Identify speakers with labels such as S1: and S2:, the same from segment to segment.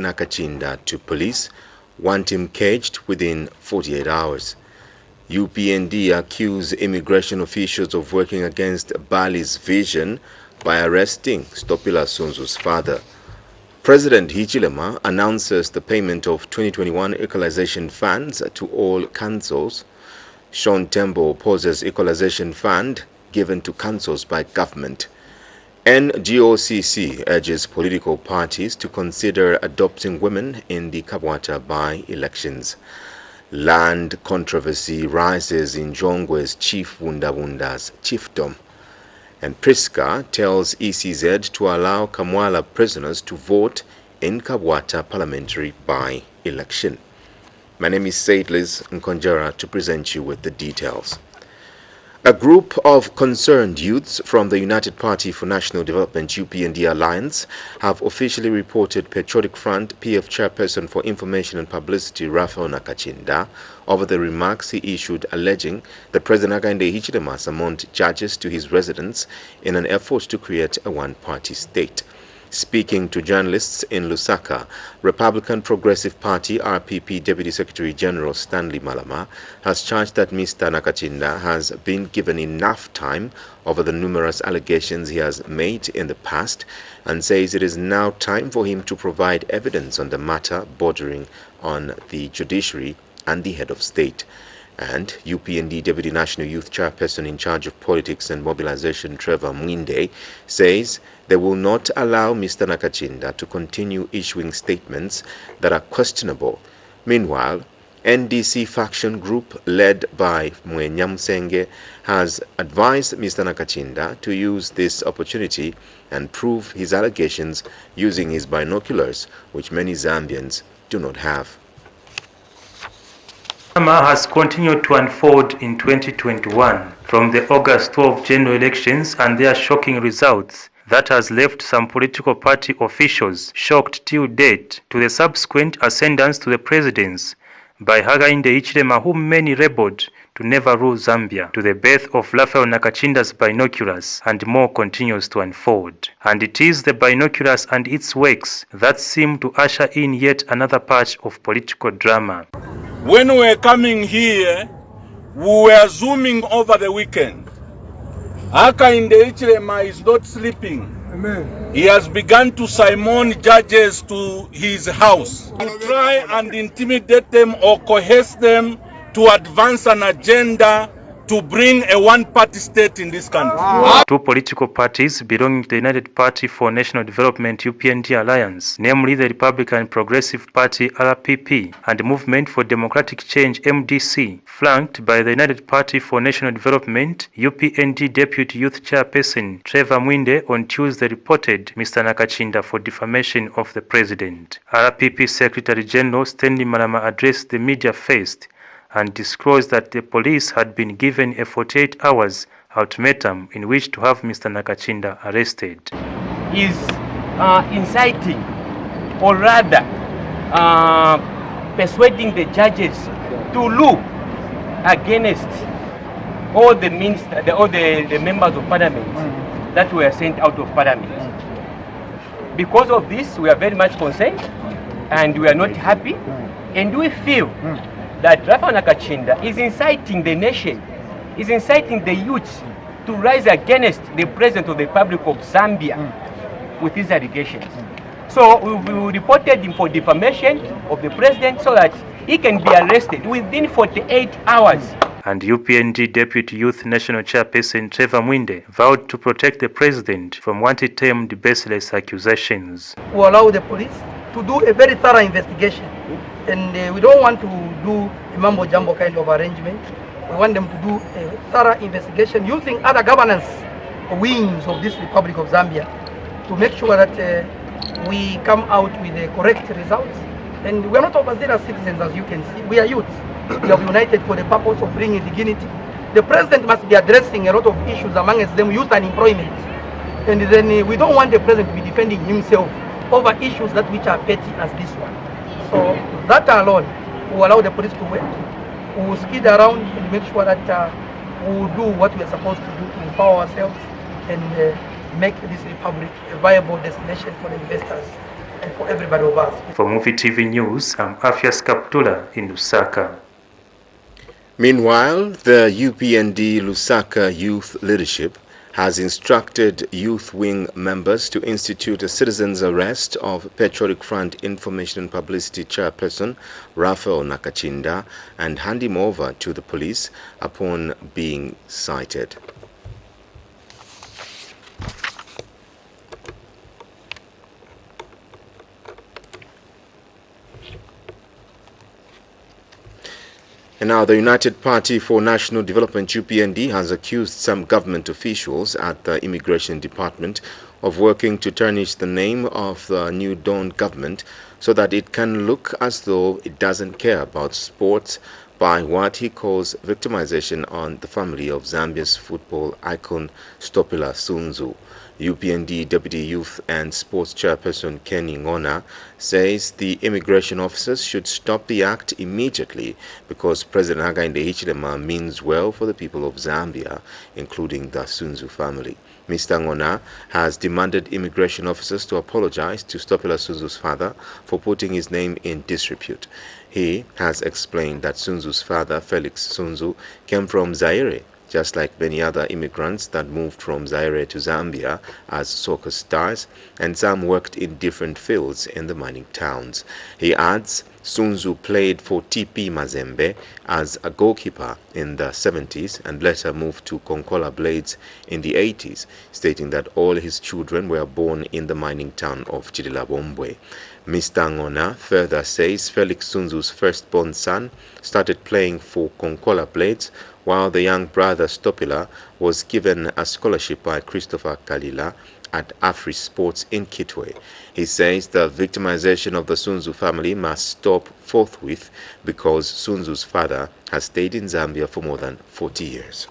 S1: Nakachinda to police, want him caged within 48 hours. UPND accuse immigration officials of working against Bali's vision by arresting Stopila Sunzu's father. President Hichilema announces the payment of 2021 equalization funds to all councils. Sean Tembo opposes equalization fund given to councils by government. NGOCC urges political parties to consider adopting women in the Kabwata by-elections. Land controversy rises in Jongwe's Chief Wundawunda's chiefdom. And Priska tells ECZ to allow Kamwala prisoners to vote in Kabwata parliamentary by-election. My name is Saidlis Nkonjara to present you with the details. A group of concerned youths from the United Party for National Development UPND Alliance have officially reported Patriotic Front PF Chairperson for Information and Publicity Raphael Nakachinda over the remarks he issued alleging that President Hakainde Hichilema summoned judges to his residence in an effort to create a one-party state. Speaking to journalists in Lusaka, Republican Progressive Party RPP Deputy Secretary General Stanley Malama has charged that Mr. Nakachinda has been given enough time over the numerous allegations he has made in the past and says it is now time for him to provide evidence on the matter bordering on the judiciary and the head of state. And UPND Deputy National Youth Chairperson in charge of politics and mobilization Trevor Mwinde says they will not allow Mr. Nakachinda to continue issuing statements that are questionable. Meanwhile, NDC faction group led by Mwenyamsenge has advised Mr. Nakachinda to use this opportunity and prove his allegations using his binoculars, which many Zambians do not have.
S2: Drama has continued to unfold in 2021 from the August 12 general elections and their shocking results that has left some political party officials shocked till date to the subsequent ascendance to the presidency by Hakainde Hichilema, whom many labeled to never rule Zambia, to the birth of Raphael Nakachinda's binoculars, and more continues to unfold. And it is the binoculars and its works that seem to usher in yet another patch of political drama.
S3: When we were coming here, we were zooming over the weekend. Hakainde Hichilema is not sleeping. Amen. He has begun to summon judges to his house to try and intimidate them or coerce them to advance an agenda to bring a one-party state in this country.
S2: Two political parties belonging to the United Party for National Development UPND Alliance, namely the Republican Progressive Party RPP and Movement for Democratic Change MDC, flanked by the United Party for National Development UPND Deputy Youth Chairperson Trevor Mwinde, on Tuesday reported Mr. Nakachinda for defamation of the President. RPP Secretary General Stanley Malama addressed the media first and disclosed that the police had been given a 48 hours ultimatum in which to have Mr. Nakachinda arrested.
S4: Is inciting, or rather persuading the judges to look against all the ministers, all the members of parliament that were sent out of parliament. Because of this, we are very much concerned and we are not happy, and we feel that Raphael Nakachinda is inciting the nation, is inciting the youths to rise against the President of the Republic of Zambia with these allegations. So we reported him for defamation of the President so that he can be arrested within 48 hours.
S2: And UPND Deputy Youth National Chairperson Trevor Mwinde vowed to protect the President from what he termed baseless accusations.
S5: We allow the police to do a very thorough investigation. And we don't want to do a mumbo-jumbo kind of arrangement. We want them to do a thorough investigation using other governance wings of this Republic of Zambia to make sure that we come out with the correct results. And we are not overzealous citizens, as you can see. We are youth. We have united for the purpose of bringing dignity. The President must be addressing a lot of issues, amongst them youth unemployment. And then we don't want the President to be defending himself over issues that which are petty as this one. So that alone will allow the police to work. We will skid around and make sure that we will do what we are supposed to do to empower ourselves and make this republic a viable destination for the investors and for everybody of us.
S2: For Muvi TV News, I'm Afias Kaptula in Lusaka.
S1: Meanwhile, the UPND Lusaka Youth Leadership has instructed Youth Wing members to institute a citizen's arrest of Patriotic Front Information and Publicity Chairperson Raphael Nakachinda and hand him over to the police upon being cited. And now, the United Party for National Development UPND has accused some government officials at the Immigration Department of working to tarnish the name of the New Dawn government so that it can look as though it doesn't care about sports by what he calls victimization on the family of Zambia's football icon Stopila Sunzu. UPND Deputy Youth and Sports Chairperson Kenny Ngona says the immigration officers should stop the act immediately because President Hakainde Hichilema means well for the people of Zambia, including the Sunzu family. Mr. Ngona has demanded immigration officers to apologize to Stopila Sunzu's father for putting his name in disrepute. He has explained that Sunzu's father, Felix Sunzu, came from Zaire, just like many other immigrants that moved from Zaire to Zambia as soccer stars, and some worked in different fields in the mining towns. He adds Sunzu played for TP Mazembe as a goalkeeper in the 70s and later moved to Konkola Blades in the 80s, stating that all his children were born in the mining town of Chidilabombwe. Mr. Ngona further says Felix Sunzu's firstborn son started playing for Konkola Blades while the young brother Stopila was given a scholarship by Christopher Kalila at Afri Sports in Kitwe. He says the victimization of the Sunzu family must stop forthwith because Sunzu's father has stayed in Zambia for more than 40 years.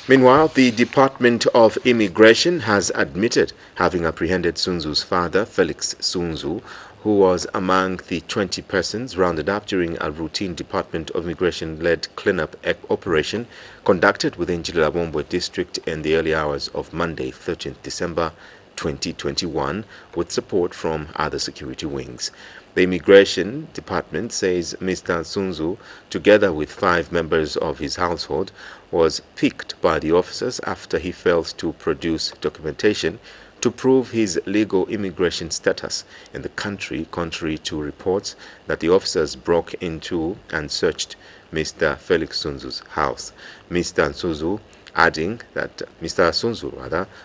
S1: Meanwhile, the Department of Immigration has admitted having apprehended Sunzu's father, Felix Sunzu, who was among the 20 persons rounded up during a routine Department of Immigration-led cleanup operation conducted within Chidilabombwe district in the early hours of Monday, 13th December 2021, with support from other security wings. The Immigration Department says Mr. Sunzu, together with 5 members of his household, was picked by the officers after he failed to produce documentation to prove his legal immigration status in the country, contrary to reports that the officers broke into and searched Mr. Felix Sunzu's house. Mr. Sunzu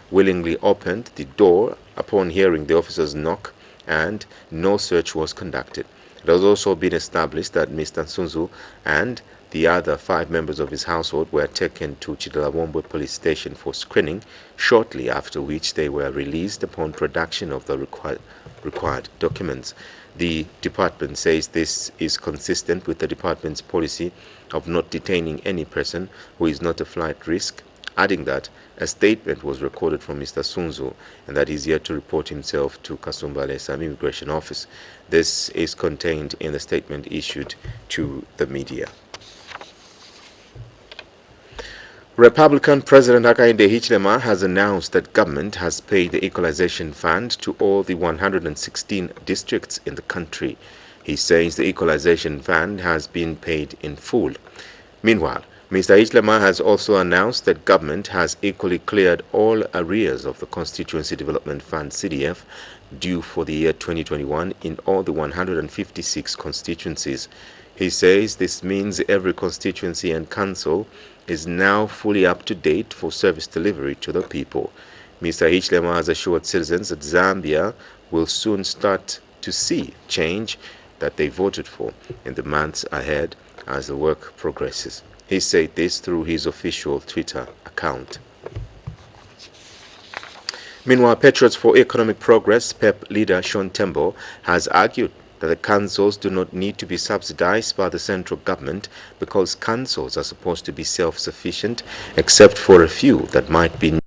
S1: willingly opened the door upon hearing the officers knock, and no search was conducted. It has also been established that Mr. Sunzu and the other 5 members of his household were taken to Chidilabombwe police station for screening, shortly after which they were released upon production of the required documents. The department says this is consistent with the department's policy of not detaining any person who is not a flight risk, adding that a statement was recorded from Mr. Sunzu and that he is yet to report himself to Kasumbale Sam Immigration Office. This is contained in the statement issued to the media. Republican President Hakainde Hichilema has announced that government has paid the Equalization Fund to all the 116 districts in the country. He says the Equalization Fund has been paid in full. Meanwhile, Mr. Hichilema has also announced that government has equally cleared all arrears of the Constituency Development Fund (CDF) due for the year 2021 in all the 156 constituencies. He says this means every constituency and council is now fully up to date for service delivery to the people. Mr. Hichilema has assured citizens that Zambia will soon start to see change that they voted for in the months ahead as the work progresses. He said this through his official Twitter account. Meanwhile, Patriots for Economic Progress PEP leader Sean Tembo has argued that the councils do not need to be subsidized by the central government because councils are supposed to be self-sufficient except for a few that might be